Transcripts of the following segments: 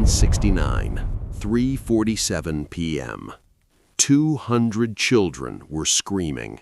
1969, 3:47 p.m. 200 children were screaming.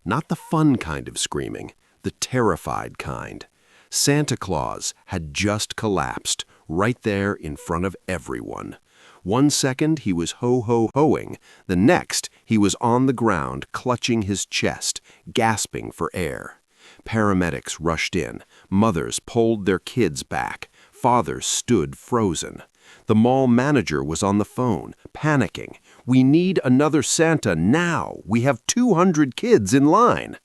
Not the fun kind of screaming, the terrified kind. Santa Claus had just collapsed, right there in front of everyone. 1 second he was ho-ho-hoing, the next he was on the ground clutching his chest, gasping for air. Paramedics rushed in, mothers pulled their kids back, fathers stood frozen. The mall manager was on the phone, panicking. "We need another Santa now! We have 200 kids in line!"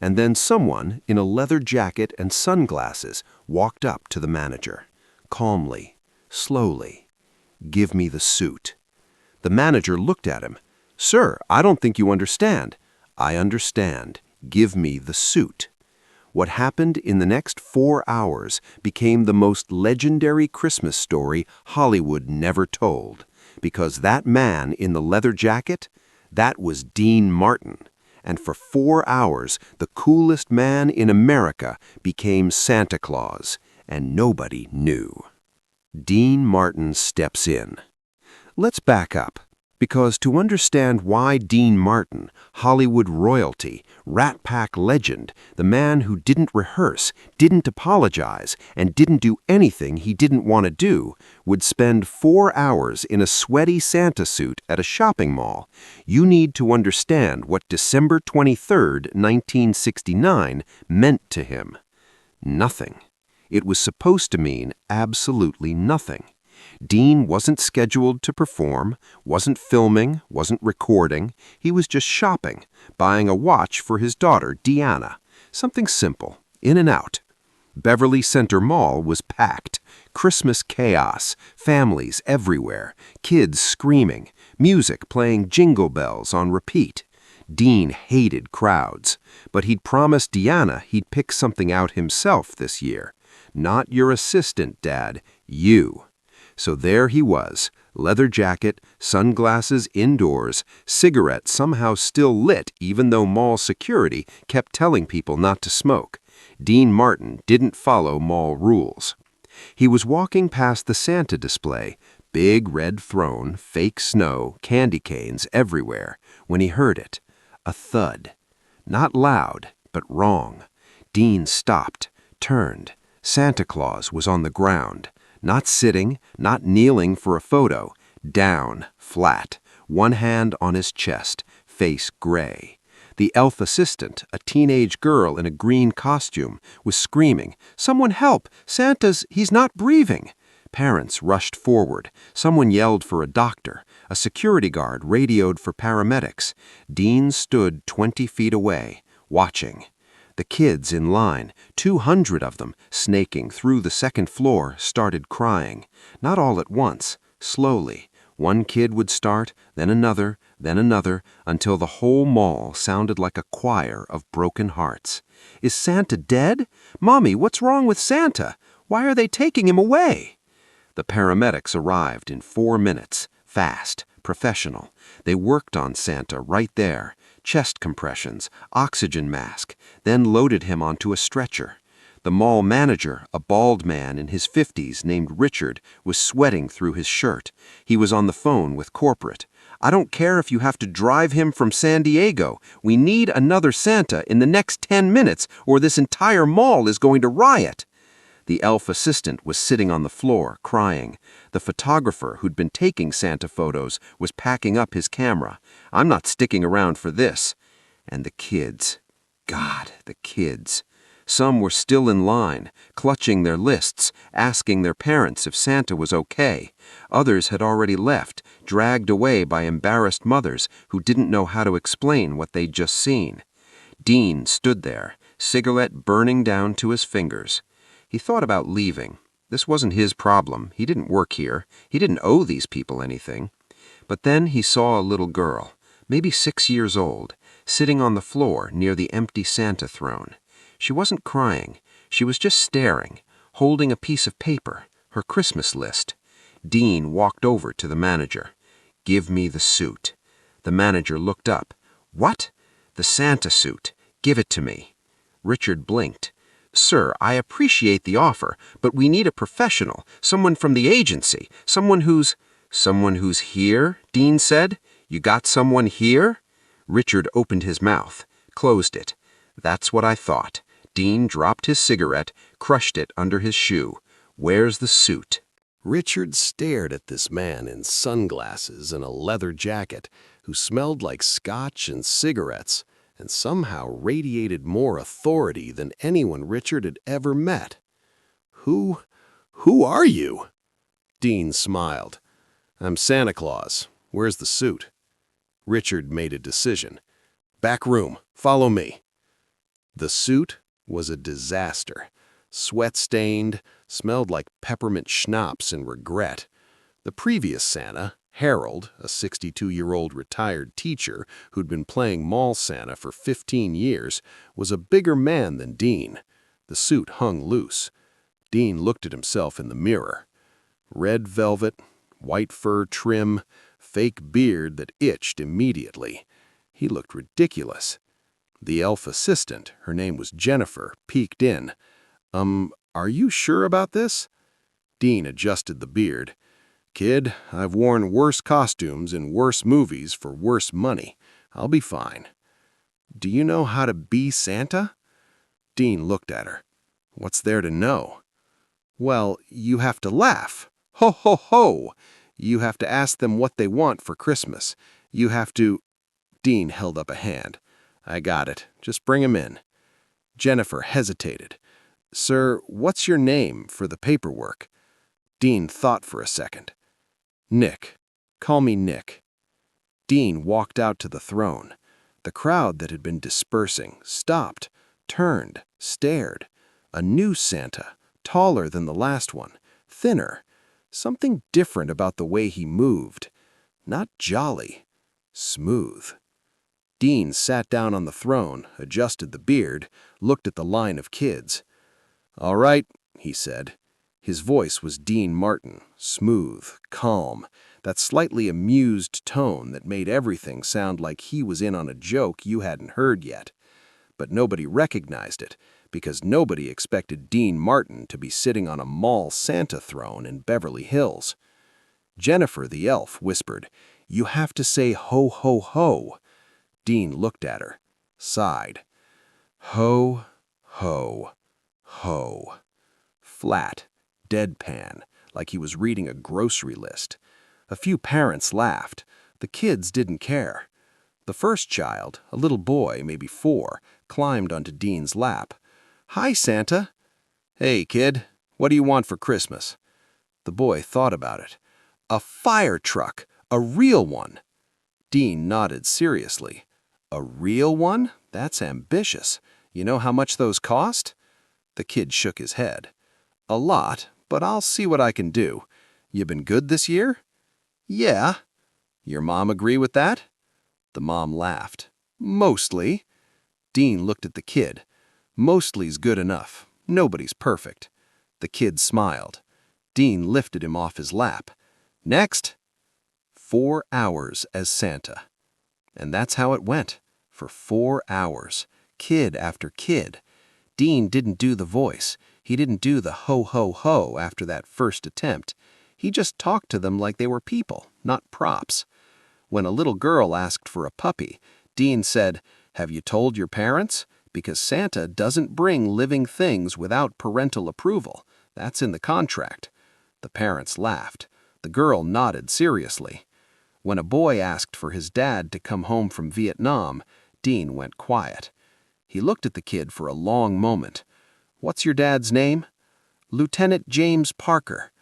And then someone, in a leather jacket and sunglasses, walked up to the manager. Calmly, slowly. "Give me the suit." The manager looked at him. "Sir, I don't think you understand." "I understand. Give me the suit." What happened in the next 4 hours became the most legendary Christmas story Hollywood never told, because that man in the leather jacket, that was Dean Martin. And for 4 hours, the coolest man in America became Santa Claus, and nobody knew. Dean Martin steps in. Let's back up, because to understand why Dean Martin, Hollywood royalty, Rat Pack legend, the man who didn't rehearse, didn't apologize, and didn't do anything he didn't want to do, would spend 4 hours in a sweaty Santa suit at a shopping mall, you need to understand what December 23rd, 1969 meant to him. Nothing. It was supposed to mean absolutely nothing. Dean wasn't scheduled to perform, wasn't filming, wasn't recording. He was just shopping, buying a watch for his daughter, Deanna. Something simple, in and out. Beverly Center Mall was packed. Christmas chaos, families everywhere, kids screaming, music playing Jingle Bells on repeat. Dean hated crowds, but he'd promised Deanna he'd pick something out himself this year. Not your assistant, Dad, you. So there he was, leather jacket, sunglasses indoors, cigarette somehow still lit even though mall security kept telling people not to smoke. Dean Martin didn't follow mall rules. He was walking past the Santa display, big red throne, fake snow, candy canes everywhere, when he heard it. A thud. Not loud, but wrong. Dean stopped, turned. Santa Claus was on the ground. Not sitting, not kneeling for a photo. Down, flat, one hand on his chest, face gray. The elf assistant, a teenage girl in a green costume, was screaming, "Someone help! He's not breathing!" Parents rushed forward. Someone yelled for a doctor. A security guard radioed for paramedics. Dean stood 20 feet away, watching. The kids in line, 200 of them, snaking through the second floor, started crying. Not all at once, slowly. One kid would start, then another, until the whole mall sounded like a choir of broken hearts. "Is Santa dead? Mommy, what's wrong with Santa? Why are they taking him away?" The paramedics arrived in 4 minutes, fast, professional. They worked on Santa right there. Chest compressions, oxygen mask, then loaded him onto a stretcher. The mall manager, a bald man in his 50s named Richard, was sweating through his shirt. He was on the phone with corporate. "I don't care if you have to drive him from San Diego. We need another Santa in the next 10 minutes or this entire mall is going to riot." The elf assistant was sitting on the floor, crying. The photographer who'd been taking Santa photos was packing up his camera. "I'm not sticking around for this." And the kids. God, the kids. Some were still in line, clutching their lists, asking their parents if Santa was okay. Others had already left, dragged away by embarrassed mothers who didn't know how to explain what they'd just seen. Dean stood there, cigarette burning down to his fingers. He thought about leaving. This wasn't his problem. He didn't work here. He didn't owe these people anything. But then he saw a little girl, maybe 6 years old, sitting on the floor near the empty Santa throne. She wasn't crying. She was just staring, holding a piece of paper, her Christmas list. Dean walked over to the manager. "Give me the suit." The manager looked up. "What?" "The Santa suit. Give it to me." Richard blinked. Sir, I appreciate the offer, but we need a professional, someone from the agency, someone who's... Someone who's here, Dean said. You got someone here? Richard opened his mouth, closed it. That's what I thought. Dean dropped his cigarette, crushed it under his shoe. Where's the suit? Richard stared at this man in sunglasses and a leather jacket who smelled like scotch and cigarettes and somehow radiated more authority than anyone Richard had ever met. Who are you? Dean smiled. I'm Santa Claus. Where's the suit? Richard made a decision. Back room. Follow me. The suit was a disaster. Sweat-stained, smelled like peppermint schnapps and regret. The previous Santa, Harold, a 62-year-old retired teacher who'd been playing mall Santa for 15 years, was a bigger man than Dean. The suit hung loose. Dean looked at himself in the mirror. Red velvet, white fur trim, fake beard that itched immediately. He looked ridiculous. The elf assistant, her name was Jennifer, peeked in. Are you sure about this? Dean adjusted the beard. Kid, I've worn worse costumes in worse movies for worse money. I'll be fine. Do you know how to be Santa? Dean looked at her. What's there to know? Well, you have to laugh. Ho, ho, ho! You have to ask them what they want for Christmas. You have to... Dean held up a hand. I got it. Just bring him in. Jennifer hesitated. Sir, what's your name for the paperwork? Dean thought for a second. Nick. Call me Nick. Dean walked out to the throne. The crowd that had been dispersing stopped, turned, stared. A new Santa, taller than the last one, thinner. Something different about the way he moved. Not jolly, smooth. Dean sat down on the throne, adjusted the beard, looked at the line of kids. All right, he said. His voice was Dean Martin, smooth, calm, that slightly amused tone that made everything sound like he was in on a joke you hadn't heard yet. But nobody recognized it, because nobody expected Dean Martin to be sitting on a mall Santa throne in Beverly Hills. Jennifer the elf whispered, You have to say ho, ho, ho. Dean looked at her, sighed. Ho, ho, ho. Flat, deadpan, like he was reading a grocery list. A few parents laughed. The kids didn't care. The first child, a little boy, maybe 4, climbed onto Dean's lap. Hi, Santa. Hey, kid, what do you want for Christmas? The boy thought about it. A fire truck, a real one. Dean nodded seriously. A real one? That's ambitious. You know how much those cost? The kid shook his head. A lot, but I'll see what I can do. You been good this year? Yeah. Your mom agree with that? The mom laughed. Mostly. Dean looked at the kid. Mostly's good enough. Nobody's perfect. The kid smiled. Dean lifted him off his lap. Next. 4 hours as Santa. And that's how it went. For 4 hours. Kid after kid. Dean didn't do the voice. He didn't do the ho, ho, ho after that first attempt. He just talked to them like they were people, not props. When a little girl asked for a puppy, Dean said, Have you told your parents? Because Santa doesn't bring living things without parental approval. That's in the contract. The parents laughed. The girl nodded seriously. When a boy asked for his dad to come home from Vietnam, Dean went quiet. He looked at the kid for a long moment. What's your dad's name? Lieutenant James Parker.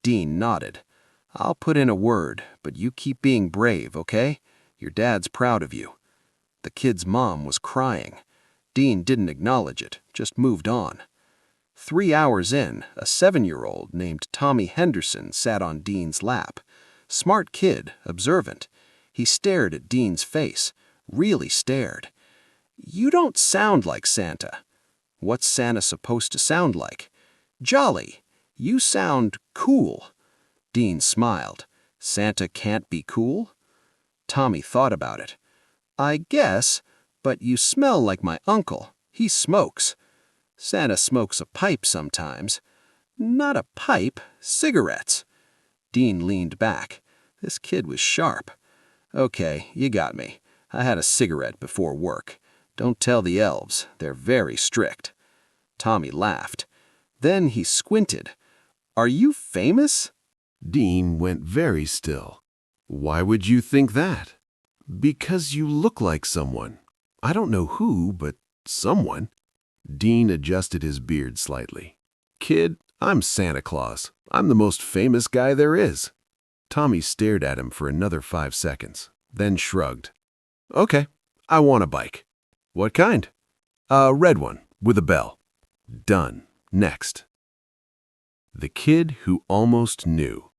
Dean nodded. I'll put in a word, but you keep being brave, okay? Your dad's proud of you. The kid's mom was crying. Dean didn't acknowledge it, just moved on. 3 hours in, a 7-year-old named Tommy Henderson sat on Dean's lap. Smart kid, observant. He stared at Dean's face, really stared. You don't sound like Santa. What's Santa supposed to sound like? Jolly. You sound cool. Dean smiled. Santa can't be cool? Tommy thought about it. I guess, but you smell like my uncle. He smokes. Santa smokes a pipe sometimes. Not a pipe, cigarettes. Dean leaned back. This kid was sharp. Okay, you got me. I had a cigarette before work. Don't tell the elves. They're very strict. Tommy laughed. Then he squinted. Are you famous? Dean went very still. Why would you think that? Because you look like someone. I don't know who, but someone. Dean adjusted his beard slightly. Kid, I'm Santa Claus. I'm the most famous guy there is. Tommy stared at him for another 5 seconds, then shrugged. Okay, I want a bike. What kind? A red one, with a bell. Done. Next. The Kid Who Almost Knew.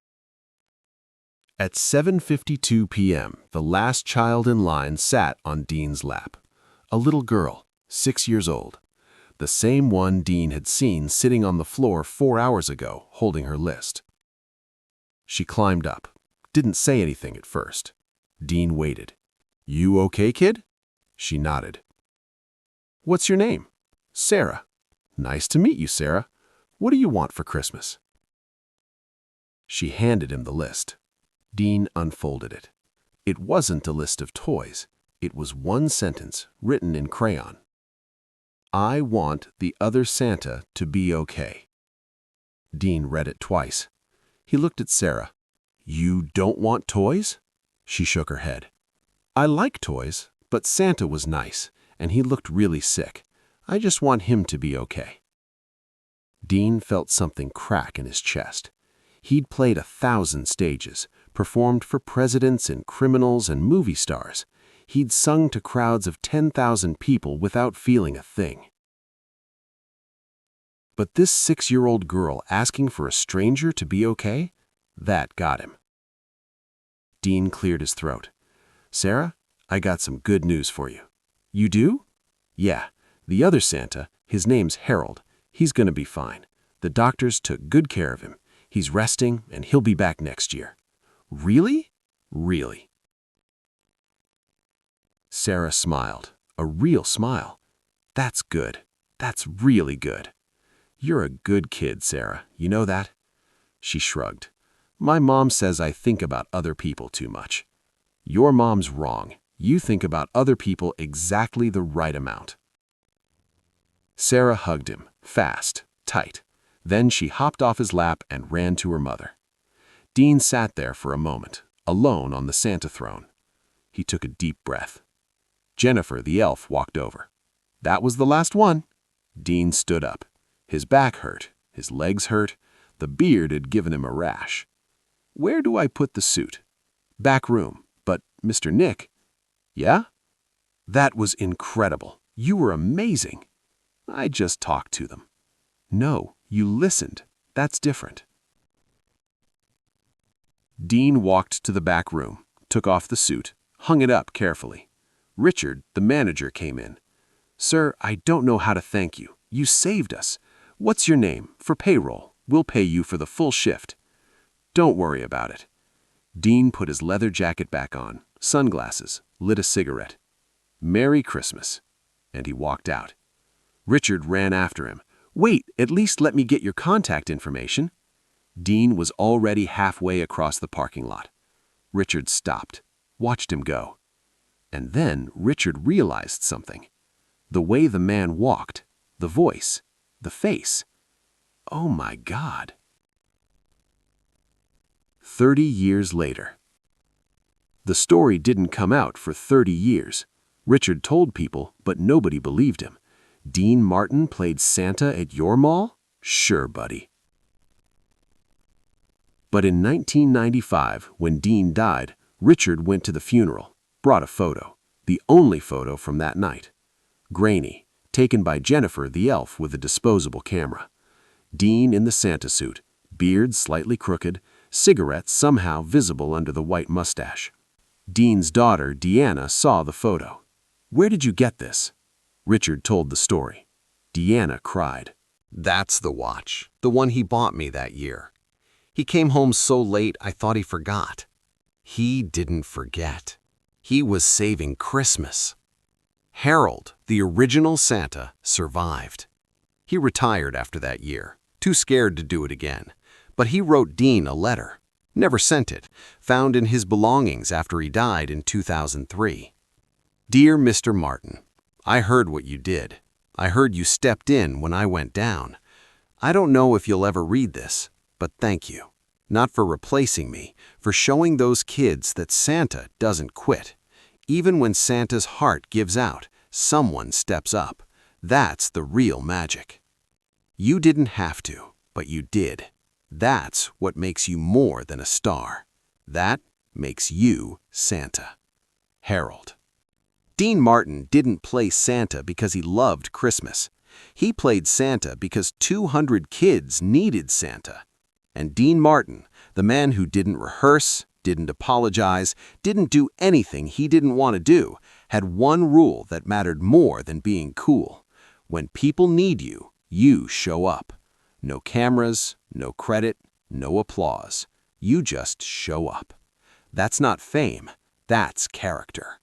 At 7:52 p.m., the last child in line sat on Dean's lap. A little girl, 6 years old. The same one Dean had seen sitting on the floor 4 hours ago, holding her list. She climbed up. Didn't say anything at first. Dean waited. You okay, kid? She nodded. What's your name? Sarah. Nice to meet you, Sarah. What do you want for Christmas? She handed him the list. Dean unfolded it. It wasn't a list of toys. It was one sentence written in crayon. I want the other Santa to be okay. Dean read it twice. He looked at Sarah. You don't want toys? She shook her head. I like toys, but Santa was nice, and he looked really sick. I just want him to be okay. Dean felt something crack in his chest. He'd played 1,000 stages, performed for presidents and criminals and movie stars. He'd sung to crowds of 10,000 people without feeling a thing. But this 6-year-old girl asking for a stranger to be okay? That got him. Dean cleared his throat. Sarah, I got some good news for you. You do? Yeah, the other Santa, his name's Harold. He's gonna be fine. The doctors took good care of him. He's resting, and he'll be back next year. Really? Really. Sarah smiled. A real smile. That's good. That's really good. You're a good kid, Sarah. You know that? She shrugged. My mom says I think about other people too much. Your mom's wrong. You think about other people exactly the right amount. Sarah hugged him, fast, tight. Then she hopped off his lap and ran to her mother. Dean sat there for a moment, alone on the Santa throne. He took a deep breath. Jennifer, the elf, walked over. That was the last one. Dean stood up. His back hurt, his legs hurt, the beard had given him a rash. Where do I put the suit? Back room. But, Mr. Nick. Yeah? That was incredible. You were amazing. I just talked to them. No, you listened. That's different. Dean walked to the back room, took off the suit, hung it up carefully. Richard, the manager, came in. Sir, I don't know how to thank you. You saved us. What's your name? For payroll. We'll pay you for the full shift. Don't worry about it. Dean put his leather jacket back on, sunglasses, lit a cigarette. Merry Christmas. And he walked out. Richard ran after him. Wait, at least let me get your contact information. Dean was already halfway across the parking lot. Richard stopped, watched him go. And then Richard realized something. The way the man walked, the voice, the face. Oh my God. 30 years later. The story didn't come out for 30 years. Richard told people, but nobody believed him. Dean Martin played Santa at your mall? Sure, buddy. But in 1995, when Dean died, Richard went to the funeral, brought a photo, the only photo from that night. Grainy, taken by Jennifer the elf with a disposable camera. Dean in the Santa suit, beard slightly crooked, cigarette somehow visible under the white mustache. Dean's daughter, Deanna, saw the photo. Where did you get this? Richard told the story. Deanna cried. That's the watch, the one he bought me that year. He came home so late I thought he forgot. He didn't forget. He was saving Christmas. Harold, the original Santa, survived. He retired after that year, too scared to do it again. But he wrote Dean a letter. Never sent it, found in his belongings after he died in 2003. Dear Mr. Martin, I heard what you did. I heard you stepped in when I went down. I don't know if you'll ever read this, but thank you. Not for replacing me, for showing those kids that Santa doesn't quit. Even when Santa's heart gives out, someone steps up. That's the real magic. You didn't have to, but you did. That's what makes you more than a star. That makes you Santa. Harold. Dean Martin didn't play Santa because he loved Christmas. He played Santa because 200 kids needed Santa. And Dean Martin, the man who didn't rehearse, didn't apologize, didn't do anything he didn't want to do, had one rule that mattered more than being cool. When people need you, you show up. No cameras, no credit, no applause. You just show up. That's not fame, that's character.